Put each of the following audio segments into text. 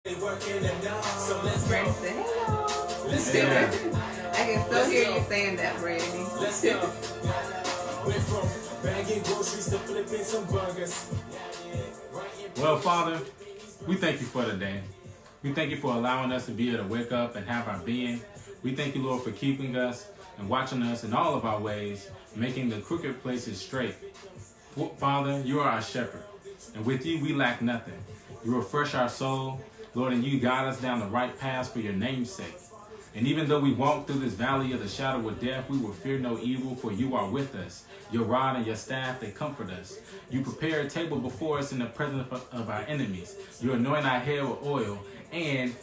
So let's go. Yeah. I can still hear you saying that, Brandy. Let's go. Went from bagging groceries to flipping some burgers. Well, Father, we thank you for today. We thank you for allowing us to be able to wake up and have our being. We thank you, Lord, for keeping us and watching us in all of our ways, making the crooked places straight. Father, you are our shepherd, and with you we lack nothing. You refresh our soul, Lord, and you guide us down the right path for your name's sake. And even though we walk through this valley of the shadow of death, we will fear no evil, for you are with us. Your rod and your staff, they comfort us. You prepare a table before us in the presence of our enemies. You anoint our head with oil, and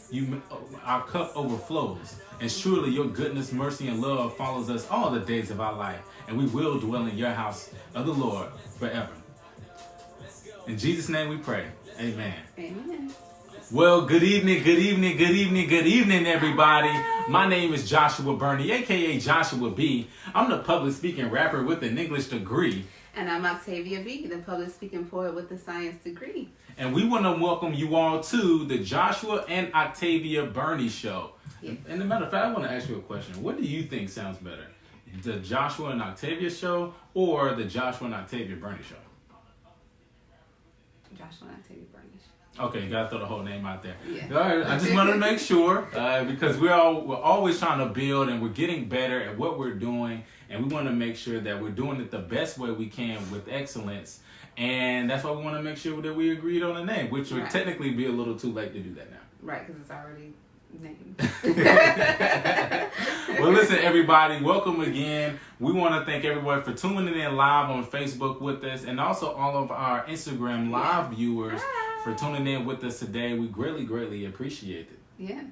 our cup overflows. And surely your goodness, mercy, and love follows us all the days of our life, and we will dwell in your house of the Lord forever. In Jesus' name we pray. Amen. Amen. Well, good evening, everybody. My name is Joshua Burney, a.k.a. Joshua B. I'm the public speaking rapper with an English degree. And I'm Octavia B., the public speaking poet with a science degree. And we want to welcome you all to the Joshua and Octavia Burney Show. Yes. And as a matter of fact, I want to ask you a question. What do you think sounds better? The Joshua and Octavia Show or the Joshua and Octavia Burney Show? Joshua and Octavia Burney Show. Okay, gotta throw the whole name out there. Yeah. All right, I just wanted to make sure because we're always trying to build and we're getting better at what we're doing, and we want to make sure that we're doing it the best way we can with excellence. And that's why we want to make sure that we agreed on a name, which would technically be a little too late to do that now. Right, because it's already named. Well, listen, everybody, welcome again. We want to thank everybody for tuning in live on Facebook with us, and also all of our Instagram live viewers for tuning in with us today. We greatly appreciate it. Yeah.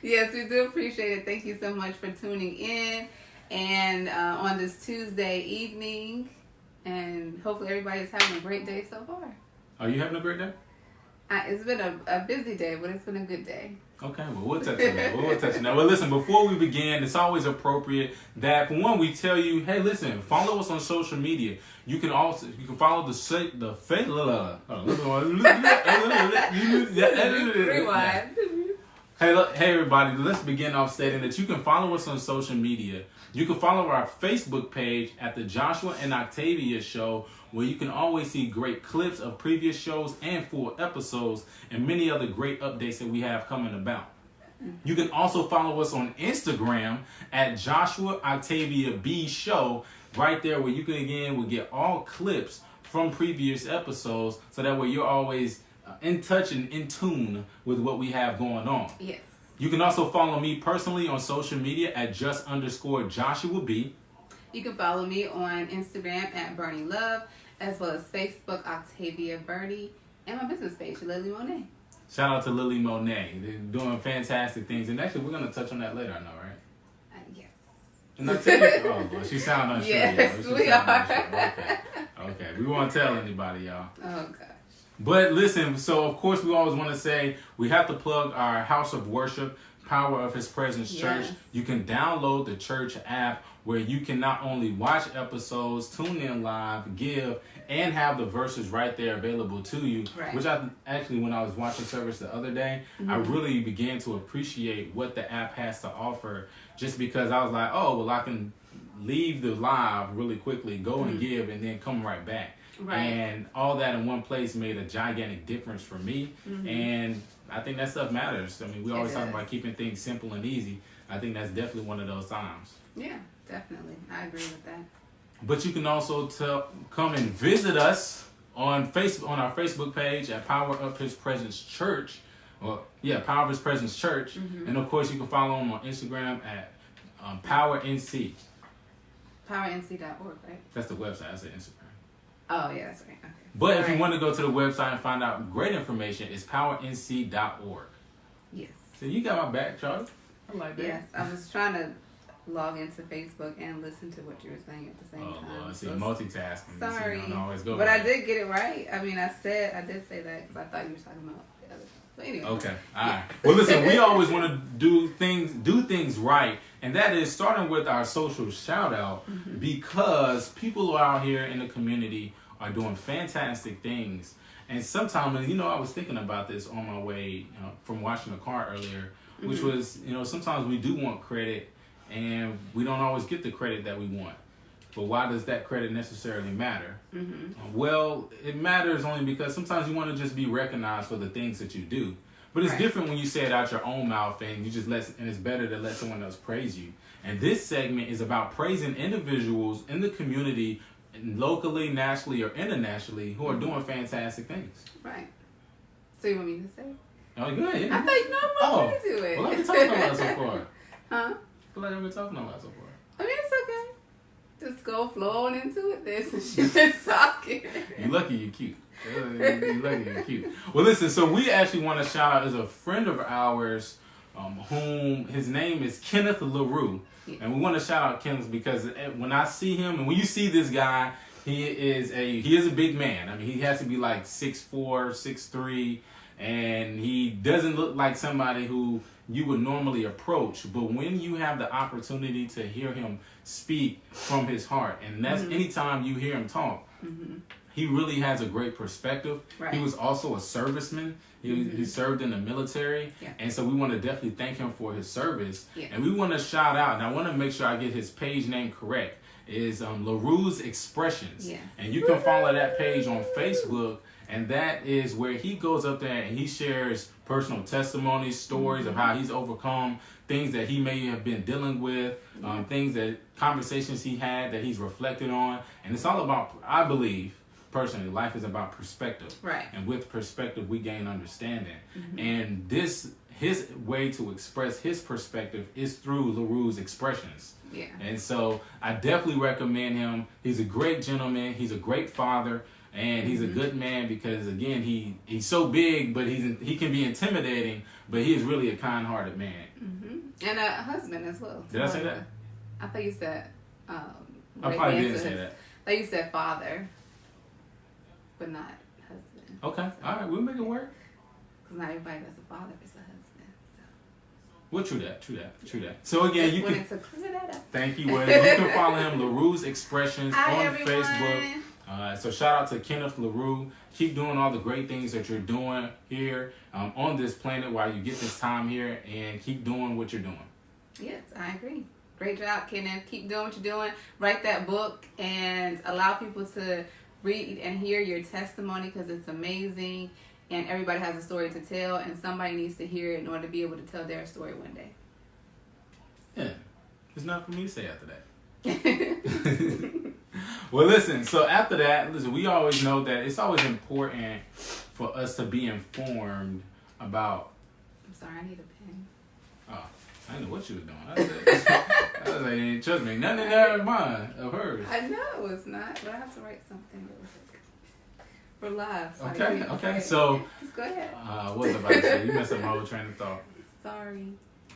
Yes, we do appreciate it. Thank you so much for tuning in and on this Tuesday evening. And hopefully everybody's having a great day so far. Are you having a great day? It's been a busy day, but it's been a good day. Okay, well, we'll touch on that. Well, listen, before we begin, it's always appropriate that, for one, we tell you, hey, listen, follow us on social media. You can follow Rewind. Hey, everybody, let's begin off stating that you can follow us on social media. You can follow our Facebook page at the Joshua and Octavia Show, where you can always see great clips of previous shows and full episodes and many other great updates that we have coming about. You can also follow us on Instagram at Joshua Octavia B Show, right there where you can, will get all clips from previous episodes, so that way you're always in touch and in tune with what we have going on. Yes. You can also follow me personally on social media at _Joshua B. You can follow me on Instagram at Bernie Love, as well as Facebook Octavia Burney, and my business page, Lily Monet. Shout out to Lily Monet. They're doing fantastic things. And actually, we're going to touch on that later, I know, right? Yes. And I tell you, well, she sound unsure. Yes, y'all. we are. Okay. We won't tell anybody, y'all. Oh, gosh. But listen, so of course we always want to say we have to plug our House of Worship, Power of His Presence Church. Yes. You can download the church app where you can not only watch episodes, tune in live, give, and have the verses right there available to you. Right. Which I actually, when I was watching service the other day, I really began to appreciate what the app has to offer, just because I was like, oh, well, I can leave the live really quickly, go and give, and then come right back. Right. And all that in one place made a gigantic difference for me. And I think that stuff matters. I mean, we always talk about keeping things simple and easy. I think that's definitely one of those times. Yeah, definitely. I agree with that. But you can also come and visit us on Facebook, on our Facebook page at Power of His Presence Church. Power of His Presence Church. And of course, you can follow them on Instagram at PowerNC. PowerNC.org, right? That's the website. I said Instagram. Oh, yeah, that's right. Okay. But if you want to go to the website and find out great information, it's powernc.org. Yes. So you got my back, Charlie. I like that. Yes, I was trying to log into Facebook and listen to what you were saying at the same time. Oh, Lord. See, multitasking. Sorry. You don't always go but right. I did get it right. I mean, I did say that because I thought you were talking about the other stuff. But anyway. Okay. All right. Well, listen, we always want to do things right. And that is starting with our social shout out, because people out here in the community are doing fantastic things. And sometimes, I was thinking about this on my way from washing the car earlier, which was, sometimes we do want credit and we don't always get the credit that we want. But why does that credit necessarily matter? Well, it matters only because sometimes you want to just be recognized for the things that you do. But it's different when you say it out your own mouth and and it's better to let someone else praise you. And this segment is about praising individuals in the community, locally, nationally, or internationally, who are doing fantastic things. Right. So you want me to say? Oh, good. Yeah. I thought I want you to do it. Well, I've been talking about it so far. Huh? I feel like I've been talking about it so far. I mean, it's okay. Just go flow on into it. This and she's been talking. You lucky you're cute. You lucky you're cute. Well, listen, so we actually want to shout out as a friend of ours, whom his name is Kenneth LaRue. Yes. And we want to shout out Kenneth because when I see him, and when you see this guy, he is a big man. I mean, he has to be like 6'4", 6'3", and he doesn't look like somebody who you would normally approach. But when you have the opportunity to hear him speak from his heart, and that's anytime you hear him talk, he really has a great perspective. Right. He was also a serviceman. He served in the military. Yeah. And so we want to definitely thank him for his service. Yes. And we want to shout out, and I want to make sure I get his page name correct, is LaRue's Expressions. Yes. And you can follow that page on Facebook. And that is where he goes up there and he shares personal testimonies, stories of how he's overcome things that he may have been dealing with, conversations he had that he's reflected on. And it's all about, I believe, personally, life is about perspective. Right. And with perspective, we gain understanding. And his way to express his perspective is through LaRue's Expressions. Yeah. And so I definitely recommend him. He's a great gentleman. He's a great father. And he's a good man because, again, he's so big, but he can be intimidating, but he is really a kind-hearted man. And a husband as well. Did I say that? I thought you said... I probably didn't say that. I thought you said father, but not husband. Okay. So, all right. We'll make it work. Because not everybody that's a father is a husband. So. Well, true that. So, again, you can... to clear that up. Thank you. Well, you can follow him, LaRue's Expressions, on Facebook. So shout out to Kenneth LaRue. Keep doing all the great things that you're doing here on this planet while you get this time here, and keep doing what you're doing. Yes, I agree. Great job, Kenneth. Keep doing what you're doing. Write that book and allow people to read and hear your testimony because it's amazing, and everybody has a story to tell, and somebody needs to hear it in order to be able to tell their story one day. Yeah, it's not for me to say after that. Well, listen, so after that, we always know that it's always important for us to be informed about... I'm sorry, I need a pen. Oh, I didn't know what you were doing. I was like, trust me, nothing in there of mine, of hers. I know it's not, but I have to write something for live. So okay, so... Just go ahead. What was I about to say? You messed up my whole train of thought. Sorry.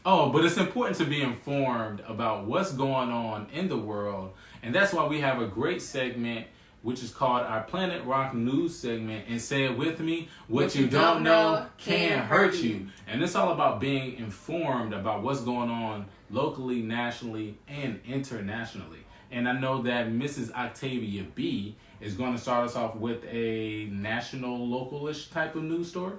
Oh, but it's important to be informed about what's going on in the world. And that's why we have a great segment, which is called our Planet Rock News segment. And say it with me, what you don't know can hurt you. And it's all about being informed about what's going on locally, nationally, and internationally. And I know that Mrs. Octavia B is going to start us off with a national, local-ish type of news story.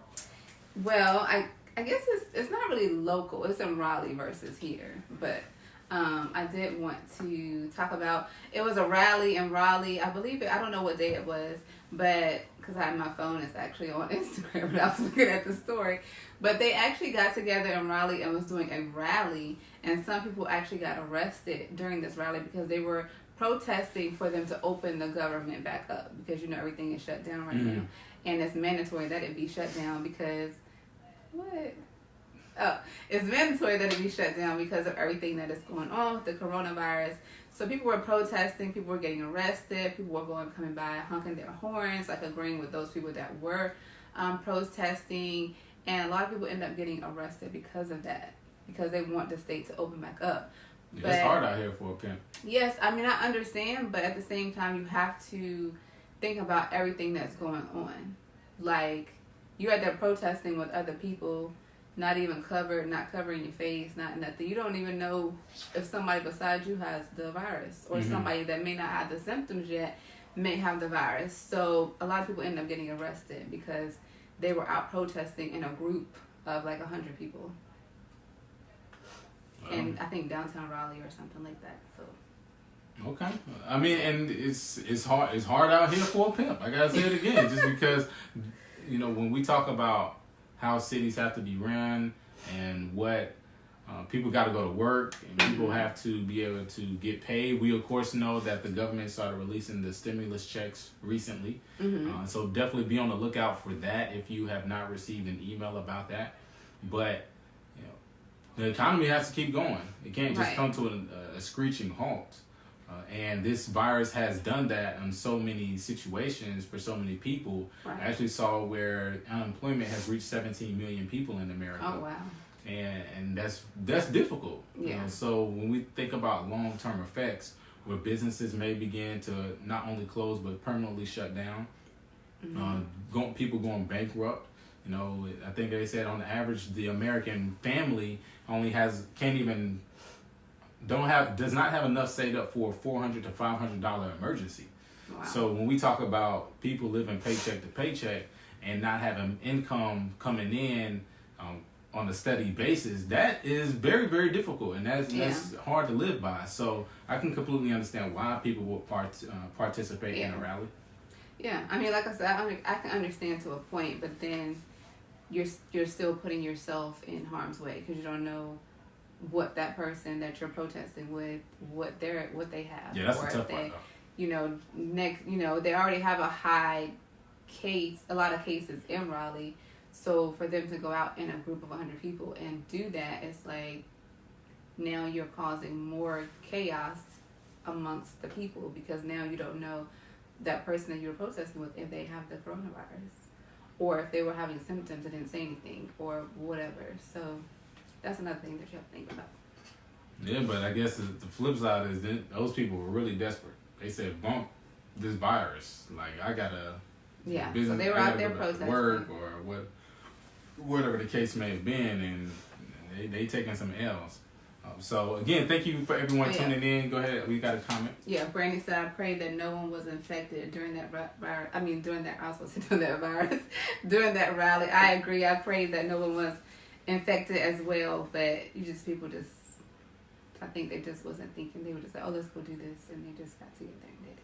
Well, I guess it's not really local. It's in Raleigh versus here. But I did want to talk about, it was a rally in Raleigh. I believe it, I don't know what day it was, but because I have my phone, it's actually on Instagram, but I was looking at the story. But they actually got together in Raleigh and was doing a rally. And some people actually got arrested during this rally because they were protesting for them to open the government back up. Because, everything is shut down right now. And it's mandatory that it be shut down because... What? Oh, it's mandatory that it be shut down because of everything that is going on with the coronavirus. So people were protesting, people were getting arrested, people were coming by, honking their horns, like agreeing with those people that were protesting. And a lot of people end up getting arrested because of that, because they want the state to open back up. Yeah, but it's hard out here for a pimp. Yes, I mean, I understand, but at the same time, you have to think about everything that's going on. Like, you're out there protesting with other people, not even covered, not covering your face, not nothing. You don't even know if somebody beside you has the virus or somebody that may not have the symptoms yet, may have the virus. So a lot of people end up getting arrested because they were out protesting in a group of like 100 people. And I think downtown Raleigh or something like that. So. Okay. I mean, and it's hard out here for a pimp. I gotta say it again, just because, you know, when we talk about how cities have to be run and what people got to go to work and people have to be able to get paid. We of course know that the government started releasing the stimulus checks recently, so definitely be on the lookout for that if you have not received an email about that. But you know, the economy has to keep going. It can't just come to a screeching halt. And this virus has done that in so many situations for so many people. I actually saw where unemployment has reached 17 million people in America. Oh, wow. And that's difficult. Yeah. You know? So when we think about long-term effects, where businesses may begin to not only close but permanently shut down, people going bankrupt. You know, I think they said on average the American family only does not have enough saved up for a $400 to $500 emergency. Wow. So when we talk about people living paycheck to paycheck and not having income coming in on a steady basis, that is very, very difficult, and that's hard to live by. So I can completely understand why people will participate in a rally. Yeah, I mean, like I said, I can understand to a point, but then you're still putting yourself in harm's way because you don't know what that person that you're protesting with, what they have. Yeah, that's the tough part, though. They already have a lot of cases in Raleigh. So for them to go out in a group of 100 people and do that, it's like now you're causing more chaos amongst the people because now you don't know that person that you're protesting with if they have the coronavirus or if they were having symptoms and didn't say anything or whatever. So that's another thing that you have to think about. Yeah, but I guess the flip side is that those people were really desperate. They said, bump this virus. Like, I gotta... Yeah, so they were out there protesting. Work or whatever the case may have been, and they taking some L's. So again, thank you for everyone tuning in. Go ahead, we got a comment. Yeah, Brandy said, I prayed that no one was infected during that virus. During that rally. I agree. I prayed that no one was infected as well, but I think they just wasn't thinking. They were just like, oh, let's go do this, and they just got together and did it.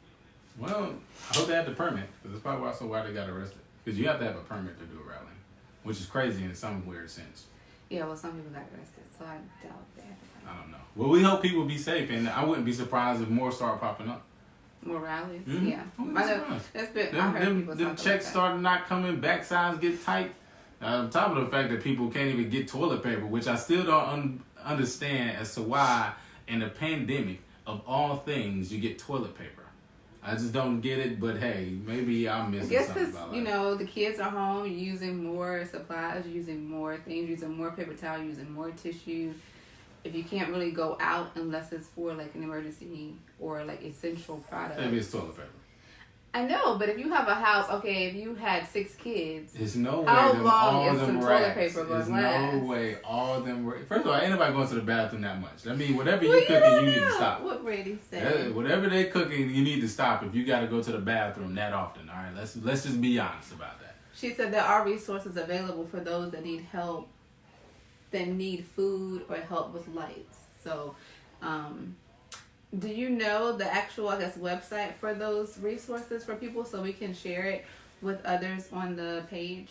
Well, I hope they had the permit, because that's probably also why they got arrested. Because you have to have a permit to do a rally, which is crazy in some weird sense. Yeah, well, some people got arrested, so I doubt they had the permit. I don't know. Well, we hope people be safe, and I wouldn't be surprised if more start popping up. More rallies? Mm-hmm. Yeah. Them checks started not coming, backsides get tight. On top of the fact that people can't even get toilet paper, which I still don't understand as to why in a pandemic of all things you get toilet paper. I just don't get it, but hey, maybe I'm missing something about it. I guess because, the kids are home, you're using more supplies, you're using more things, you're using more paper towel, you're using more tissue. If you can't really go out unless it's for like an emergency or like essential product. Maybe it's toilet paper. I know, but if you have a house, okay, if you had 6 kids, there's no way how long is some toilet paper going to last? There's no way all of them. First of all, ain't nobody going to the bathroom that much. I mean, whatever you're cooking, you need to stop. What Brady said. Whatever they're cooking, you need to stop if you got to go to the bathroom that often. All right, let's just be honest about that. She said there are resources available for those that need help, that need food or help with lights. So, do you know the actual, website for those resources for people so we can share it with others on the page,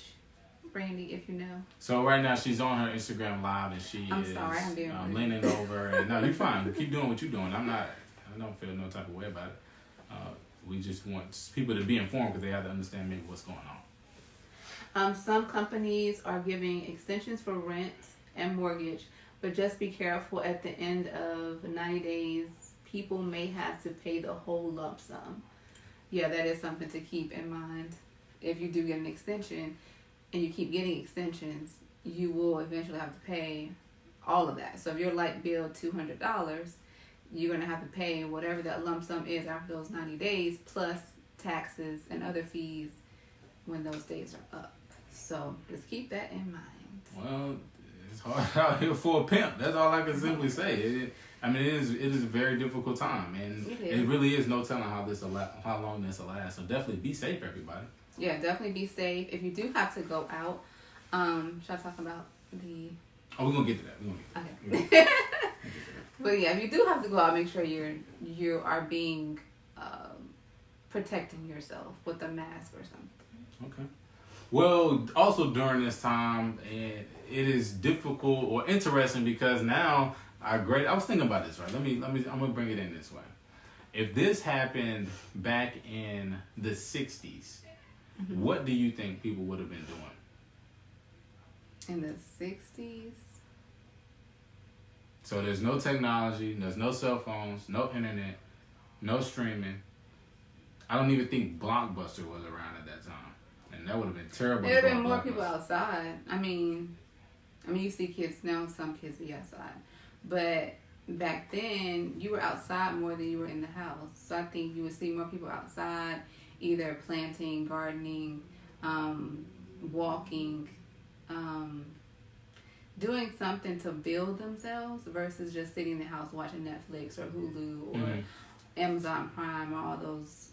Brandy, if you know? So right now she's on her Instagram Live and I'm sorry, I'm being rude. Leaning over. And, no, you're fine. Keep doing what you're doing. I don't feel no type of way about it. We just want people to be informed because they have to understand maybe what's going on. Some companies are giving extensions for rent and mortgage, but just be careful at the end of 90 days. People may have to pay the whole lump sum. Yeah, that is something to keep in mind. If you do get an extension and you keep getting extensions, you will eventually have to pay all of that. So if your light bill $200, you're going to have to pay whatever that lump sum is after those 90 days, plus taxes and other fees when those days are up. So just keep that in mind. Well, It's hard out here for a pimp. That's all I can simply say. It is a very difficult time, and it really is no telling how long this will last. So definitely be safe, everybody. Yeah, definitely be safe. If you do have to go out, should I talk about the? Oh, we're gonna get to that. Okay. But yeah, if you do have to go out, make sure you are being protecting yourself with a mask or something. Okay. Well, also during this time, it is difficult or interesting because now I was thinking about this, right? I'm gonna bring it in this way. If this happened back in the 60s, what do you think people would have been doing? In the 60s? So there's no technology, there's no cell phones, no internet, no streaming. I don't even think Blockbuster was around at that time. And that would have been terrible. There would have been more people outside. I mean, you see kids now, some kids be outside. But back then, you were outside more than you were in the house. So I think you would see more people outside, either planting, gardening, walking, doing something to build themselves versus just sitting in the house watching Netflix or Hulu or Amazon Prime or all those,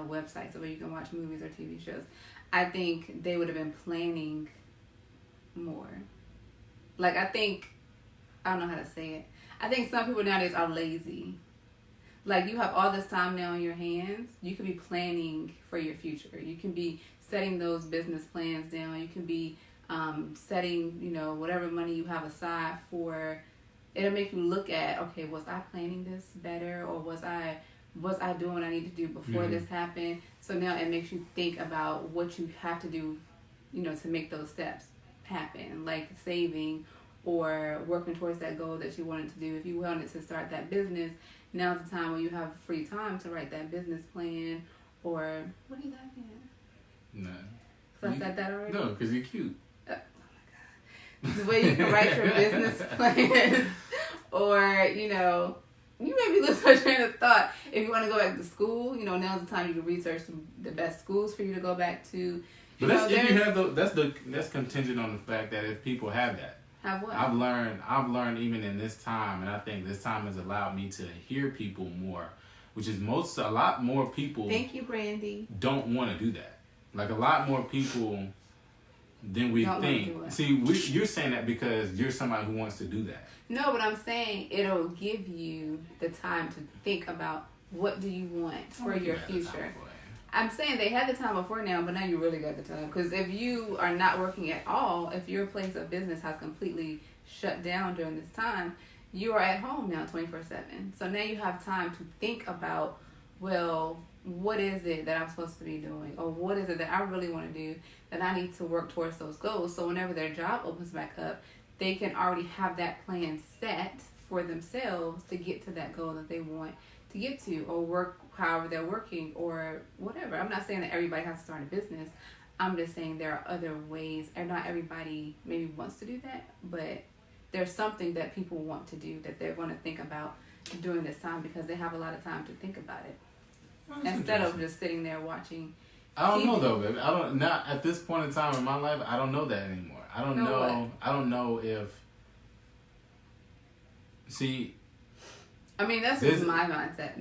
websites where you can watch movies or TV shows. I think they would have been planning more. Like, I don't know how to say it. I think some people nowadays are lazy. Like, you have all this time now in your hands. You could be planning for your future. You can be setting those business plans down. You can be setting, whatever money you have aside for. It'll make you look at, okay, was I planning this better, or was I doing what I need to do before this happened? So now it makes you think about what you have to do, to make those steps happen, like saving or working towards that goal that you wanted to do. If you wanted to start that business, now's the time when you have free time to write that business plan. Or what are you laughing at? No. Because I said that already? No, because you're cute. Oh my God. The way you can write your business plan, or, you made me lose my train of thought. If you want to go back to school, now's the time you can research the best schools for you to go back to. But that's contingent on the fact that if people have that. Have what? I've learned even in this time, and I think this time has allowed me to hear people more, which is a lot more people. Thank you, Brandy. Don't want to do that. Like, a lot more people than we think. See, you're saying that because you're somebody who wants to do that. No, but I'm saying it'll give you the time to think about what do you want for your future. I'm saying they had the time before now, but now you really got the time. Because if you are not working at all, if your place of business has completely shut down during this time, you are at home now 24/7. So now you have time to think about, well, what is it that I'm supposed to be doing? Or what is it that I really want to do that I need to work towards those goals? So whenever their job opens back up, they can already have that plan set for themselves to get to that goal that they want to get to, or work however they're working, or whatever. I'm not saying that everybody has to start a business. I'm just saying there are other ways, and not everybody maybe wants to do that, but there's something that people want to do that they're going to think about during this time because they have a lot of time to think about it. Instead of just sitting there watching I don't TV. know though, baby. Not at this point in time in my life, I don't know that anymore. I don't know if. See. I mean, that's just my mindset.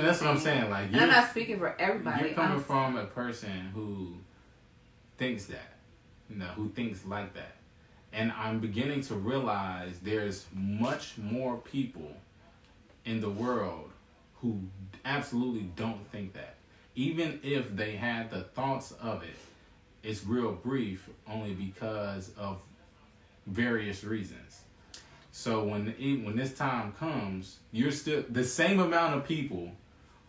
That's what I'm saying. Like, I'm not speaking for everybody. You're coming from a person who thinks that, who thinks like that, and I'm beginning to realize there's much more people in the world who absolutely don't think that. Even if they had the thoughts of it, it's real brief, only because of various reasons. So when this time comes, you're still the same amount of people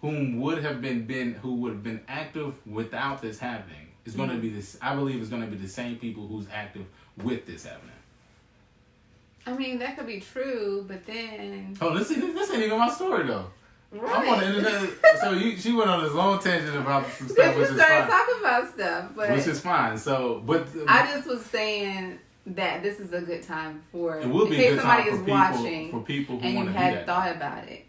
who would have been active without this happening is going to be this. I believe it's going to be the same people who's active with this happening. I mean, that could be true, but then. Oh, this ain't even my story though. Right. I'm on the internet. So she went on this long tangent about some stuff, Because which you is started fine. talking about stuff, but Which is fine. So, but I just was saying that this is a good time for it will be in a case good somebody time is for watching people who and you want to do had that. thought about it.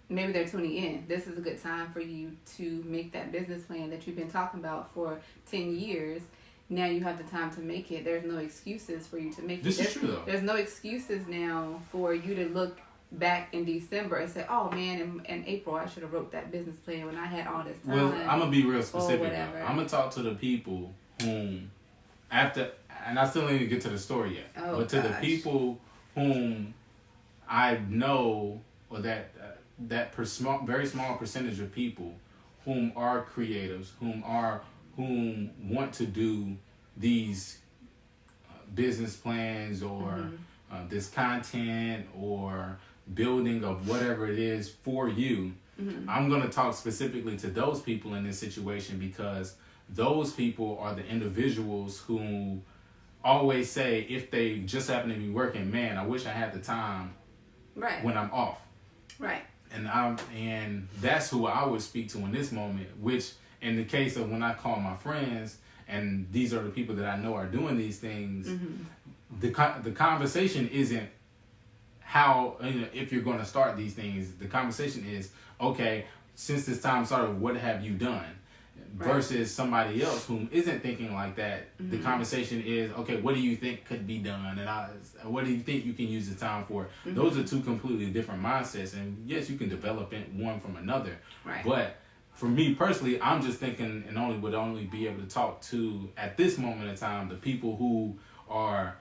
Maybe they're tuning in. This is a good time for you to make that business plan that you've been talking about for 10 years now you have the time to make it. There's no excuses for you to make it. This is true, though. There's no excuses now for you to look back in December and say, oh man, in April I should have wrote that business plan when I had all this time. Well, I'm going to be real specific. whatever. I'm going to talk to the people whom, after, and I still need to get to the story yet, but to the people whom I know, or that very small percentage of people whom are creatives, whom want to do these business plans or this content or building of whatever it is for you. I'm going to talk specifically to those people in this situation, because those people are the individuals who always say, if they just happen to be working, man, I wish I had the time when I'm off. Right. And that's who I would speak to in this moment, which in the case of when I call my friends, and these are the people that I know are doing these things, the conversation isn't how, if you're going to start these things. The conversation is, okay, since this time started, what have you done? Right. Versus somebody else who isn't thinking like that. The conversation is, okay, what do you think could be done? And what do you think you can use the time for? Those are two completely different mindsets. And yes, you can develop one from another. Right. But for me personally, I'm just thinking, and would only be able to talk to, at this moment in time, the people who are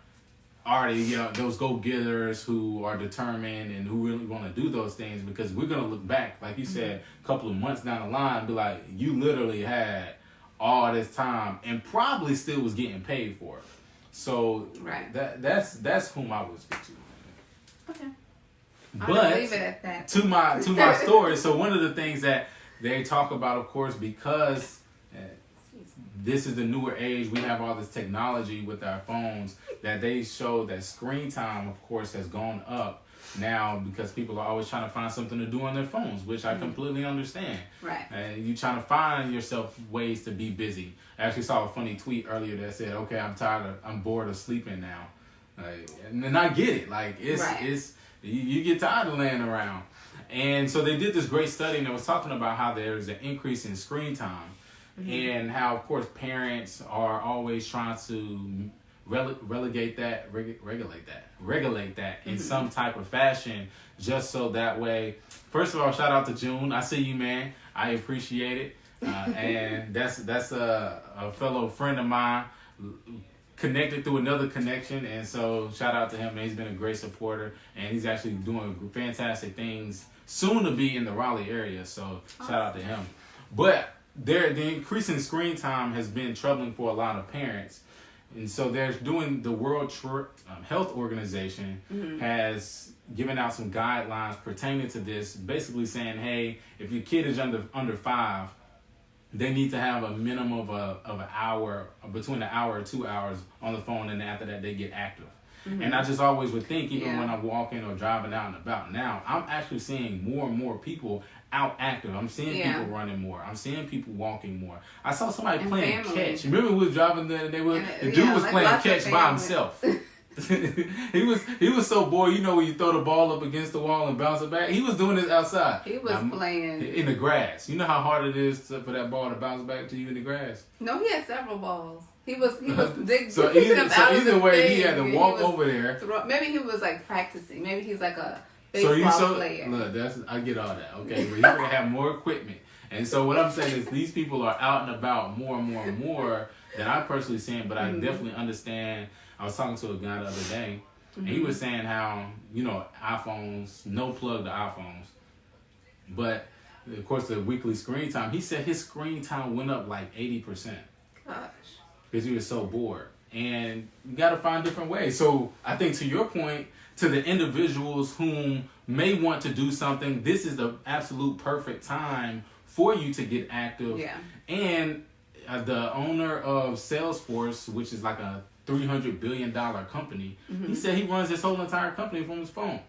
already, those go-getters who are determined and who really want to do those things, because we're going to look back, like you said, a couple of months down the line and be like, you literally had all this time and probably still was getting paid for it. So that's whom I would speak to. Okay. But leave it at that. to my story, so one of the things that they talk about, of course, because this is the newer age, we have all this technology with our phones, that they show that screen time, of course, has gone up now, because people are always trying to find something to do on their phones, which I completely understand. Right. And you trying to find yourself ways to be busy. I actually saw a funny tweet earlier that said, okay, I'm bored of sleeping now. And I get it. Like, it's you get tired of laying around. And so they did this great study, and it was talking about how there's an increase in screen time. And how, of course, parents are always trying to regulate that in some type of fashion, just so that way. First of all, shout out to June. I see you, man. I appreciate it. And that's a fellow friend of mine, connected through another connection, and so shout out to him. Man, he's been a great supporter, and he's actually doing fantastic things, soon to be in the Raleigh area. So shout out to him. But the increase in screen time has been troubling for a lot of parents. And so they're doing, the World Health Organization has given out some guidelines pertaining to this, basically saying, hey, if your kid is under 5, they need to have a minimum of an hour, between an hour or 2 hours on the phone, and after that they get active. And I just always would think, even when I'm walking or driving out and about now, I'm actually seeing more and more people out active. I'm seeing people running more. I'm seeing people walking more. I saw somebody playing catch. Remember we was driving there, the dude was playing catch by himself. he was so bored. You know when you throw the ball up against the wall and bounce it back? He was doing this outside. He was playing in the grass. You know how hard it is for that ball to bounce back to you in the grass? No, he had several balls. He was dig, so either way, he had to walk over there. Maybe he was like practicing. Maybe he's like a baseball player. Look, I get all that. Okay, but he's gonna have more equipment. And so what I'm saying is these people are out and about more and more and more than I'm personally seeing. But I definitely understand. I was talking to a guy the other day, and he was saying how, iPhones, no plug to iPhones. But, of course, the weekly screen time, he said his screen time went up like 80%. Gosh. Because he was so bored. And you got to find different ways. So I think to your point, to the individuals whom may want to do something, this is the absolute perfect time for you to get active. Yeah. And the owner of Salesforce, which is like a $300 billion company, he said he runs his whole entire company from his phone.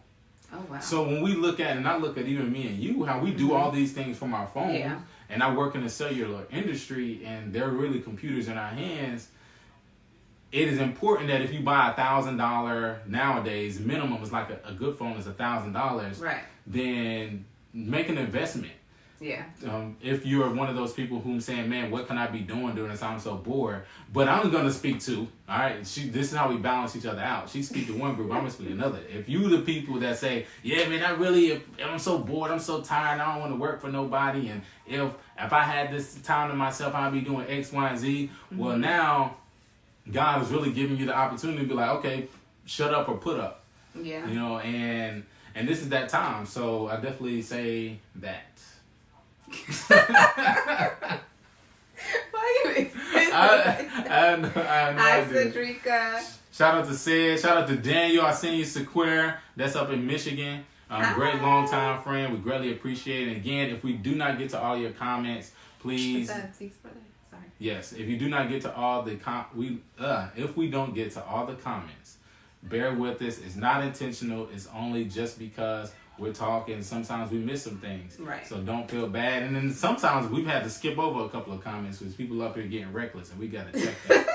Oh, wow. So when we look at, and I look at even me and you, how we do all these things from our phones, and I work in the cellular industry, and they're really computers in our hands, it is important that if you buy $1,000 nowadays, minimum is like a good phone is $1,000, right? Then make an investment. Yeah. If you're one of those people who's saying, man, what can I be doing during this time? I'm so bored. But I'm going to speak to, all right, this is how we balance each other out. She speak to one group, I'm going to speak to another. If you the people that say, yeah, man, if I'm so bored, I'm so tired, I don't want to work for nobody. And if I had this time to myself, I'd be doing X, Y, and Z. Mm-hmm. Well, now God is really giving you the opportunity to be like, okay, shut up or put up. Yeah. You know, and this is that time. So I definitely say that. Why you explaining? Hi, Cedrica. Shout out to Sid. Shout out to Daniel. I seen you, Sequoia. That's up in Michigan. Great long time friend. We greatly appreciate it. And again, if we do not get to all your comments, please. Sorry. Yes, if you do not get to all the if we don't get to all the comments, bear with us. It's not intentional. It's only just because we're talking. Sometimes we miss some things. Right. So don't feel bad. And then sometimes we've had to skip over a couple of comments because people up here getting reckless, and we got to check that.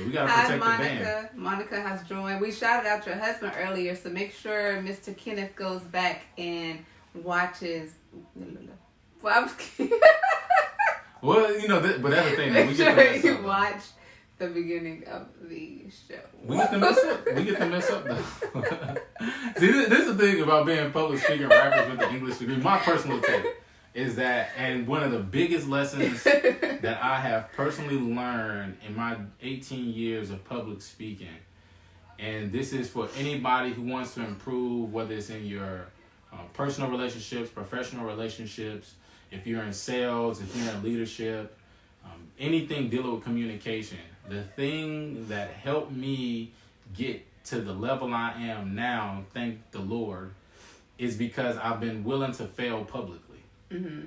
We got to protect the band. Monica has joined. We shouted out your husband earlier, so make sure Mr. Kenneth goes back and watches. Well, you know, but that's the thing. Make sure you watch the beginning of the show. We get to mess up. Though. See, this is the thing about being public speaking rappers with the English degree. My personal take is that, and one of the biggest lessons that I have personally learned in my 18 years of public speaking, and this is for anybody who wants to improve, whether it's in your personal relationships, professional relationships, if you're in sales, if you're in leadership, anything dealing with communication. The thing that helped me get to the level I am now, thank the Lord, is because I've been willing to fail publicly. Mm-hmm.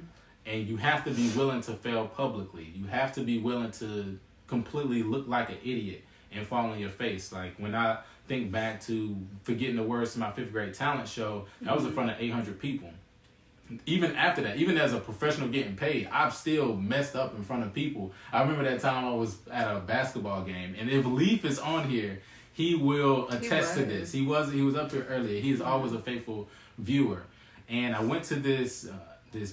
And you have to be willing to fail publicly. You have to be willing to completely look like an idiot and fall on your face. Like when I think back to forgetting the words to my 5th grade talent show, that was in front of 800 people. Even after that, even as a professional getting paid, I've still messed up in front of people. I remember that time I was at a basketball game, and if Leaf is on here, he will attest to this. He was up here earlier. He is always a faithful viewer. And I went to this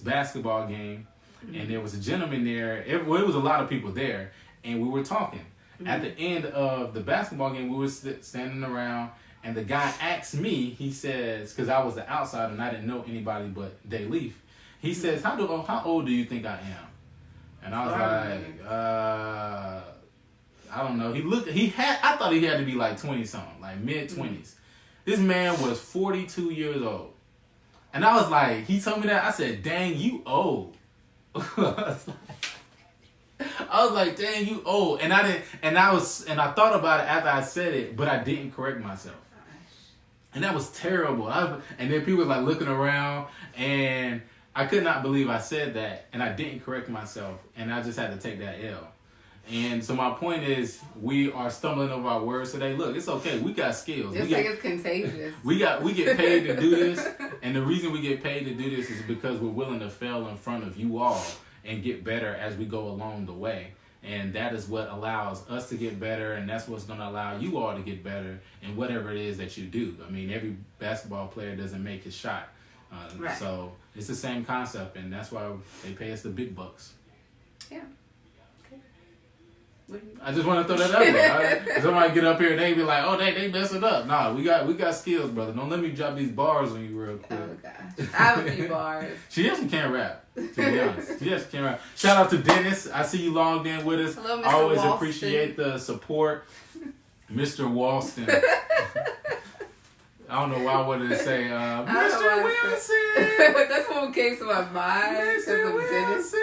basketball game, and there was a gentleman there. It was a lot of people there, and we were talking. Mm-hmm. At the end of the basketball game, we were standing around. And the guy asked me, he says, because I was the outsider and I didn't know anybody but Day Leaf. He says, how old do you think I am? And I was I don't know. I thought he had to be like 20-something, like mid-20s. This man was 42 years old. And I was like, he told me that, I said, dang, you old. I was like, dang, you old. And I thought about it after I said it, but I didn't correct myself. And that was terrible. And then people were like looking around, and I could not believe I said that, and I didn't correct myself, and I just had to take that L. And so my point is, we are stumbling over our words today. Look, it's okay. We got skills. It's contagious. We get paid to do this, and the reason we get paid to do this is because we're willing to fail in front of you all and get better as we go along the way. And that is what allows us to get better, and that's what's going to allow you all to get better in whatever it is that you do. I mean, every basketball player doesn't make his shot. Right. So it's the same concept, and that's why they pay us the big bucks. Yeah. Okay. I just want to throw that out there. Right? Somebody get up here and they be like, oh, they mess it up. Nah, we got skills, brother. Don't let me drop these bars on you real quick. Oh, gosh. I have a few bars. She actually can't rap, to be honest. She actually can't rap. Shout out to Dennis. I see you logged in with us. Hello, Mr. I always Walston. appreciate the support. Mr. Walston. I don't know why I wanted to say, Mr. Wilson. That's what came to my mind. Mr. Wilson.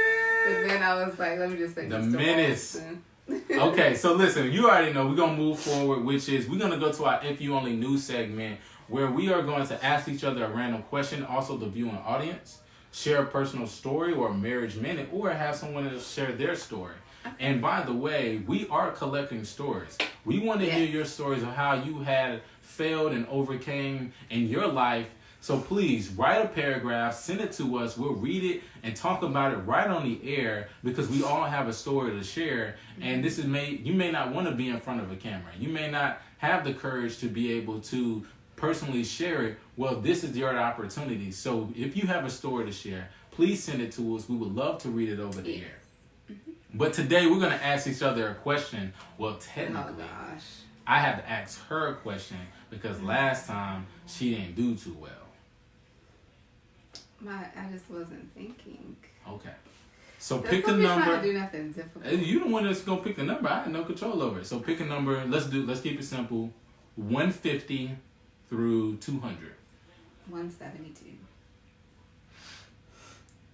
But then I was like, let me just say the Mr. menace. Wilson. Okay, so listen, you already know we're going to move forward, which is we're going to go to our If You Only Knew segment, where we are going to ask each other a random question, also the viewing audience, share a personal story or a marriage minute, or have someone else share their story. And by the way, we are collecting stories. We want to hear your stories of how you had failed and overcame in your life. So please write a paragraph, send it to us. We'll read it and talk about it right on the air, because we all have a story to share. And this is you may not want to be in front of a camera. You may not have the courage to be able to personally share it. Well, this is your opportunity. So if you have a story to share, please send it to us. We would love to read it over the Yes. air. But today we're going to ask each other a question. Well, technically, Oh gosh. I had to ask her a question because last time she didn't do too well. I just wasn't thinking. Okay. So Just pick a don't be trying number. to do nothing difficult. You the one that's gonna pick the number. I had no control over it. So pick a number. Let's keep it simple. 150 through 200. 172.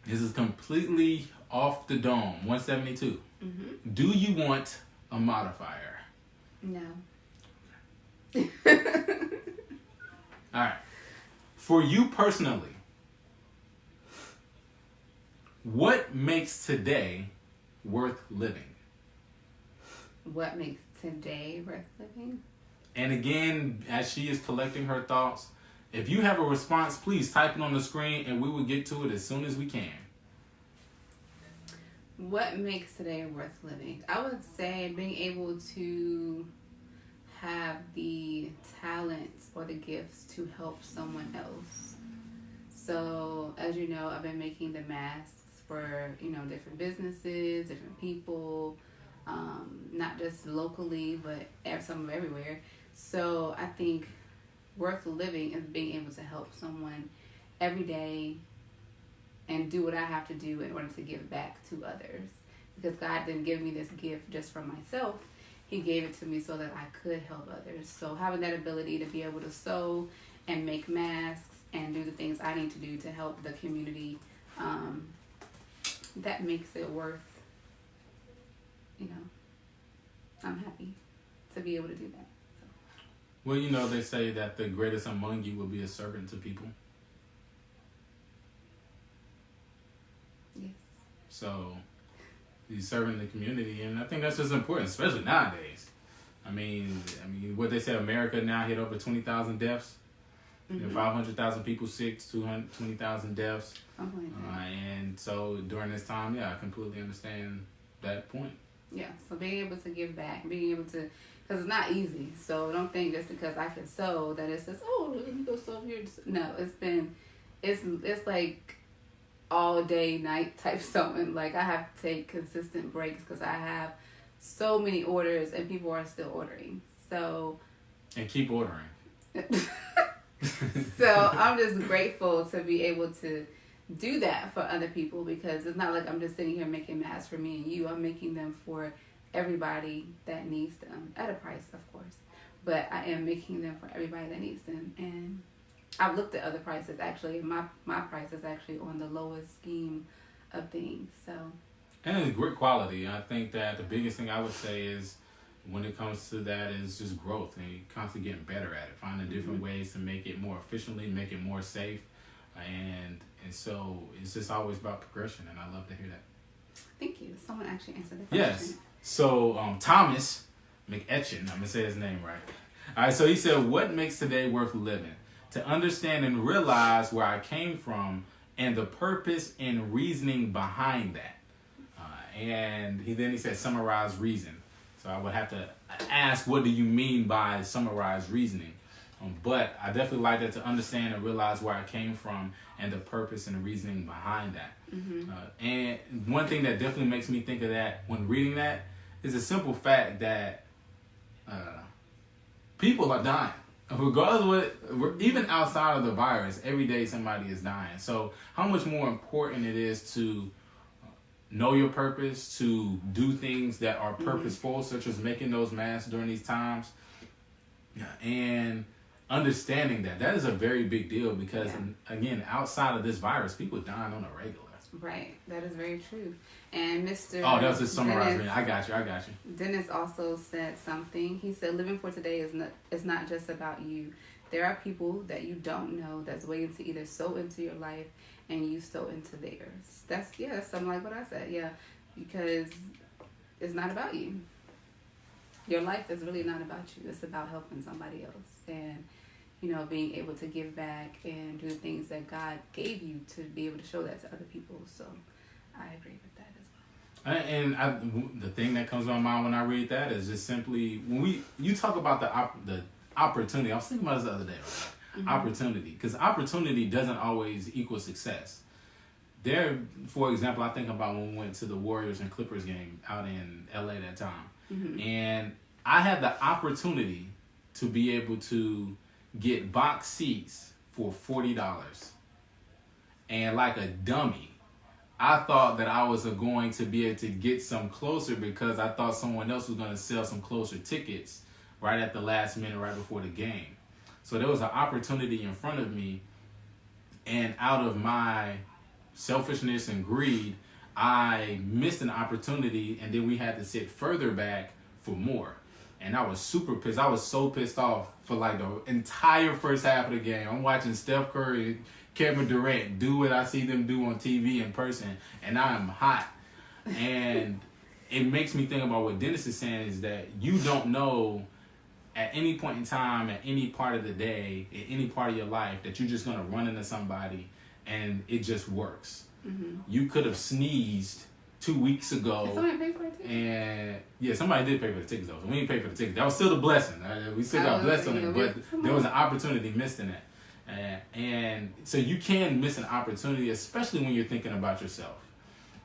This is completely off the dome. 172. Do you want a modifier? No. All right. For you personally, what makes today worth living? What makes today worth living? And again, as she is collecting her thoughts, if you have a response, please type it on the screen and we will get to it as soon as we can. What makes today worth living? I would say being able to have the talents or the gifts to help someone else. So, as you know, I've been making the masks for, different businesses, different people, not just locally, but some everywhere. So I think worth living is being able to help someone every day and do what I have to do in order to give back to others. Because God didn't give me this gift just for myself. He gave it to me so that I could help others. So having that ability to be able to sew and make masks and do the things I need to do to help the community, that makes it worth, I'm happy to be able to do that. So. Well, they say that the greatest among you will be a servant to people. Yes. So he's serving the community, and I think that's just important, especially nowadays. I mean, what they say, America now hit over 20,000 deaths. 500,000 people sick, 220,000 deaths. Something like that. And so during this time, I completely understand that point. Yeah, so being able to give back, being able to, because it's not easy. So don't think just because I can sew that it's just, oh, let me go sew here. No, it's like all day, night type sewing. Like I have to take consistent breaks because I have so many orders and people are still ordering. So. And keep ordering. So I'm just grateful to be able to do that for other people because it's not like I'm just sitting here making masks for me and you. I'm making them for everybody that needs them at a price, of course. But I am making them for everybody that needs them. And I've looked at other prices actually, and my price is actually on the lowest scheme of things. So. And it's great quality. I think that the biggest thing I would say is when it comes to that is just growth and you're constantly getting better at it, finding different ways to make it more efficiently, make it more safe. And so it's just always about progression, and I love to hear that. Thank you. Someone actually answered the question. Yes. So Thomas McEtchin, I'm going to say his name right. All right, so he said, what makes today worth living? To understand and realize where I came from and the purpose and reasoning behind that. And he said, summarize reason. So I would have to ask, what do you mean by summarized reasoning? But I definitely like that, to understand and realize where I came from and the purpose and the reasoning behind that. And one thing that definitely makes me think of that when reading that is the simple fact that people are dying. Regardless of what, even outside of the virus, every day somebody is dying. So how much more important it is to know your purpose, to do things that are purposeful, such as making those masks during these times, and understanding that is a very big deal because, again, outside of this virus, people are dying on a regular. Right, that is very true. And Mr. Oh, that was just summarizing. I got you. Dennis also said something. He said, living for today is not just about you. There are people that you don't know that's waiting to either sow into your life and you sow into theirs. That's something like what I said. Yeah, because it's not about you. Your life is really not about you. It's about helping somebody else and, being able to give back and do the things that God gave you to be able to show that to other people. So I agree with that as well. And the thing that comes to my mind when I read that is just simply, when you talk about the opportunity, I was thinking about this the other day, right? Opportunity, because opportunity doesn't always equal success. there, for example, I think about when we went to the Warriors and Clippers game out in LA that time. Mm-hmm. And I had the opportunity to be able to get box seats for $40. And like a dummy, I thought that I was going to be able to get some closer because I thought someone else was going to sell some closer tickets right at the last minute, right before the game. So there was an opportunity in front of me, and out of my selfishness and greed, I missed an opportunity, and then we had to sit further back for more. And I was super pissed. I was so pissed off for like the entire first half of the game. I'm watching Steph Curry, Kevin Durant do what I see them do on TV in person, and I am hot. And it makes me think about what Dennis is saying, is that you don't know at any point in time, at any part of the day, at any part of your life, that you're just going to run into somebody and it just works. Mm-hmm. You could have sneezed 2 weeks ago. Did somebody pay for it too? And yeah, somebody did pay for the tickets though. So we didn't pay for the tickets. That was still a blessing. We still got blessed on it, but there was an opportunity missed in that. And so you can miss an opportunity, especially when you're thinking about yourself.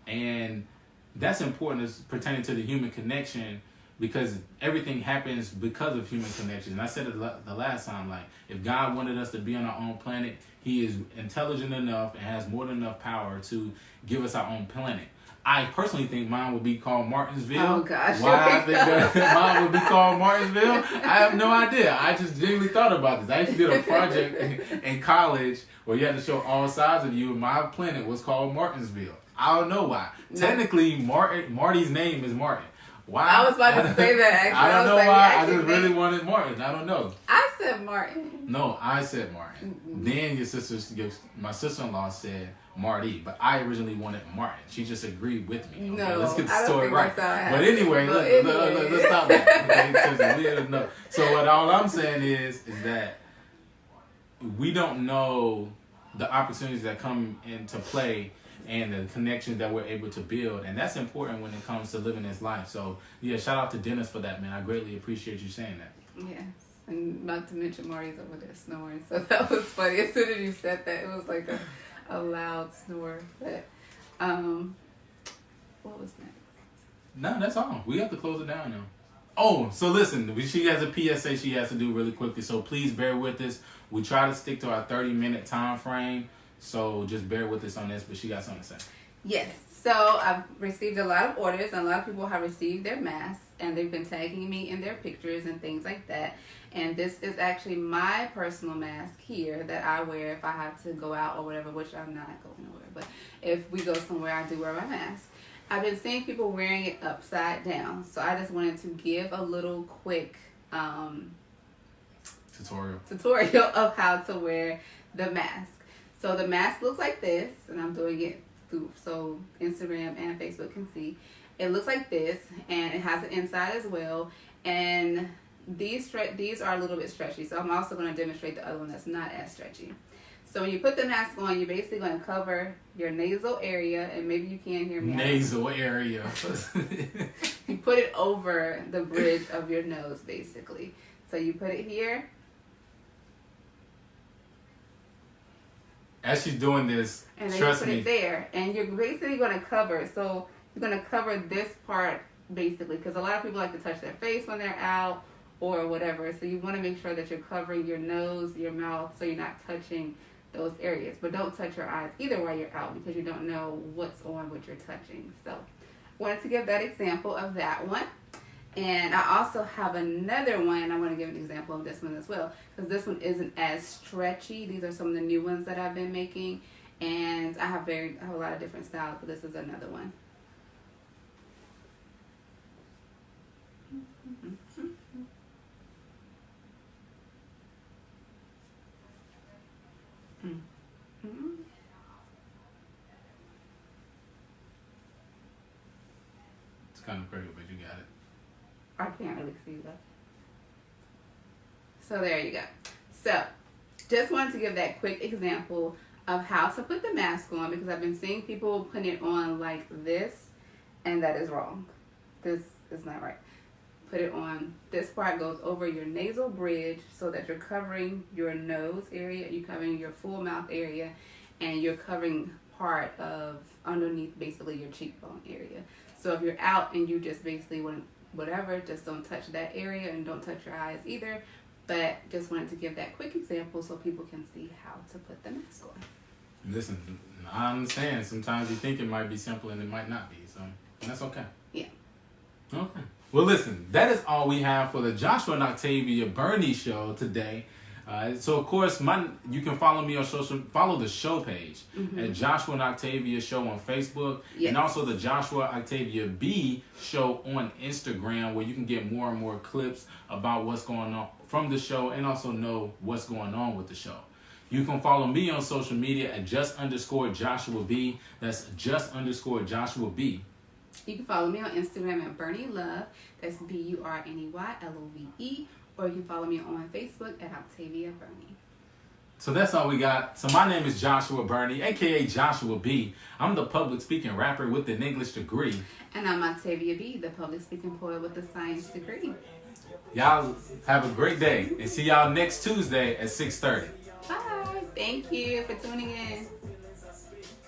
And that's important as pertaining to the human connection, because everything happens because of human connection. And I said it the last time, like, if God wanted us to be on our own planet, he is intelligent enough and has more than enough power to give us our own planet. I personally think mine would be called Martinsville. Oh, gosh. Why I think that mine would be called Martinsville, I have no idea. I just genuinely thought about this. I actually did a project in college where you had to show all sides of you, and my planet was called Martinsville. I don't know why. No. Technically, Marty's name is Martin. Why? I was about to say that, actually. I don't know why. I just really wanted Martin. I don't know. I said Martin. No, I said Martin. Mm-hmm. Then my sister-in-law said Marty, but I originally wanted Martin. She just agreed with me. Okay? No, let's get the story right. But anyway, let's stop that. Okay? So what all I'm saying is that we don't know the opportunities that come into play and the connections that we're able to build. And that's important when it comes to living this life. So, yeah, shout out to Dennis for that, man. I greatly appreciate you saying that. Yeah. And not to mention Marty's over there snoring. So that was funny. As soon as you said that, it was like a loud snore. But, what was next? No, that's all. We have to close it down now. Oh, so listen, she has a PSA she has to do really quickly. So please bear with us. We try to stick to our 30-minute time frame. So just bear with us on this, but she got something to say. Yes. So I've received a lot of orders, and a lot of people have received their masks, and they've been tagging me in their pictures and things like that. And this is actually my personal mask here that I wear if I have to go out or whatever, which I'm not going nowhere. But if we go somewhere, I do wear my mask. I've been seeing people wearing it upside down. So I just wanted to give a little quick tutorial of how to wear the mask. So the mask looks like this, and I'm doing it through so Instagram and Facebook can see. It looks like this, and it has an inside as well. And these are a little bit stretchy, so I'm also going to demonstrate the other one that's not as stretchy. So when you put the mask on, you're basically going to cover your nasal area, and maybe you can't hear me. Nasal area. You put it over the bridge of your nose, basically. So you put it here. As she's doing this, and then trust you put me. It there, and you're basically going to cover. So you're going to cover this part basically, because a lot of people like to touch their face when they're out or whatever. So you want to make sure that you're covering your nose, your mouth, so you're not touching those areas. But don't touch your eyes either while you're out, because you don't know what's on what you're touching. So wanted to give that example of that one. And I also have another one. I want to give an example of this one as well, because this one isn't as stretchy. These are some of the new ones that I've been making, and I have a lot of different styles, but this is another one. It's kind of crazy, but you got it. I can't really see that. So there you go. So just wanted to give that quick example of how to put the mask on, because I've been seeing people putting it on like this, and that is wrong. This is not right. Put it on, this part goes over your nasal bridge so that you're covering your nose area, you're covering your full mouth area, and you're covering part of underneath basically your cheekbone area. So if you're out and you just basically want whatever, just don't touch that area and don't touch your eyes either. But just wanted to give that quick example so people can see how to put the mask on. Listen, I understand. Sometimes you think it might be simple and it might not be. So that's okay. Yeah. Okay. Well, listen, that is all we have for the Joshua and Octavia Burney show today. So, of course, you can follow me on follow the show page at Joshua and Octavia Show on Facebook, and also the Joshua Octavia B Show on Instagram, where you can get more and more clips about what's going on from the show and also know what's going on with the show. You can follow me on social media at _Joshua B. That's _Joshua B. You can follow me on Instagram at Burney Love. That's BURNEYLOVE. Or you can follow me on Facebook at Octavia Burney. So that's all we got. So my name is Joshua Burney, a.k.a. Joshua B. I'm the public speaking rapper with an English degree. And I'm Octavia B., the public speaking poet with a science degree. Y'all have a great day and see y'all next Tuesday at 6:30. Bye. Thank you for tuning in.